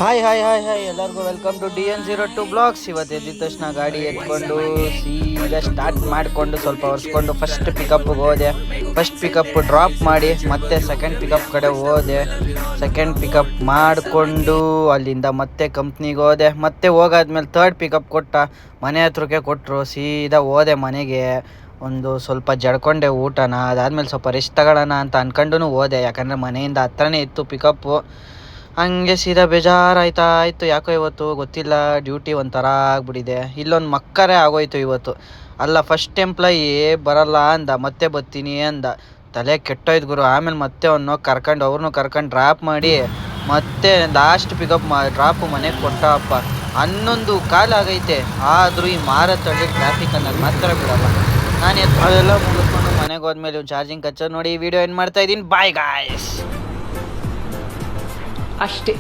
Hi ಎಲ್ಲರಿಗೂ welcome to DN02 blogs. ಇವತ್ತು ಎದ್ದ ತಕ್ಷಣ ಗಾಡಿ ಎತ್ಕೊಂಡು ಸೀದಾ ಸ್ಟಾರ್ಟ್ ಮಾಡಿಕೊಂಡು ಸ್ವಲ್ಪ ಒರೆಸ್ಕೊಂಡು ಫಸ್ಟ್ ಪಿಕಪ್ಗೆ ಹೋದೆ. ಫಸ್ಟ್ ಪಿಕಪ್ ಡ್ರಾಪ್ ಮಾಡಿ ಮತ್ತೆ ಸೆಕೆಂಡ್ ಪಿಕಪ್ ಕಡೆ ಹೋದೆ. ಸೆಕೆಂಡ್ ಪಿಕಪ್ ಮಾಡಿಕೊಂಡು ಅಲ್ಲಿಂದ ಮತ್ತೆ ಕಂಪ್ನಿಗೆ ಹೋದೆ. ಮತ್ತೆ ಹೋಗಾದ್ಮೇಲೆ ಥರ್ಡ್ ಪಿಕಪ್ ಕೊಟ್ಟ ಮನೆ ಹತ್ರಕ್ಕೆ ಕೊಟ್ಟರು. ಸೀದಾ ಹೋದೆ ಮನೆಗೆ. ಒಂದು ಸ್ವಲ್ಪ ಜಡ್ಕೊಂಡೆ ಊಟನ. ಅದಾದಮೇಲೆ ಸ್ವಲ್ಪ ರೆಸ್ಟ್ ತಗೊಳ್ಳೋಣ ಅಂತ ಅಂದ್ಕೊಂಡು ಹೋದೆ, ಯಾಕಂದರೆ ಮನೆಯಿಂದ ಹತ್ರನೇ ಇತ್ತು ಪಿಕಪ್ಪು. ಹಂಗೆ ಸೀದಾ ಬೇಜಾರಾಯ್ತಾಯಿತ್ತು. ಯಾಕೋ ಇವತ್ತು ಗೊತ್ತಿಲ್ಲ, ಡ್ಯೂಟಿ ಒಂಥರ ಆಗ್ಬಿಟ್ಟಿದೆ. ಇಲ್ಲೊಂದು ಮಕ್ಕರೇ ಆಗೋಯ್ತು ಇವತ್ತು. ಅಲ್ಲ, ಫಸ್ಟ್ ಎಂಪ್ಲಾಯಿ ಬರಲ್ಲ ಅಂದ, ಮತ್ತೆ ಬರ್ತೀನಿ ಅಂದ. ತಲೆ ಕೆಟ್ಟೋಯ್ತು ಗುರು. ಆಮೇಲೆ ಮತ್ತೆ ಅವ್ರನ್ನೂ ಕರ್ಕೊಂಡು ಡ್ರಾಪ್ ಮಾಡಿ ಮತ್ತೆ ಲಾಸ್ಟ್ ಪಿಕಪ್ ಡ್ರಾಪು ಮನೆಗೆ ಕೊಟ್ಟಪ್ಪ. 11 ಕಾಲು ಆಗೈತೆ. ಆದರೂ ಈ ಮಾರತ್ತಳ್ಳಿ ಟ್ರಾಫಿಕ್ ಅನ್ನೋದು ಮಾತ್ರ ಬಿಡಲ್ಲ. ನಾನು ಅದೆಲ್ಲ ಮುಗಿಸ್ಕೊಂಡು ಮನೆಗೆ ಹೋದ್ಮೇಲೆ ಚಾರ್ಜಿಂಗ್ ಕಚ್ಚೋದು ನೋಡಿ ವಿಡಿಯೋ ಏನು ಮಾಡ್ತಾಯಿದ್ದೀನಿ. Bye guys. ಅಷ್ಟೇ.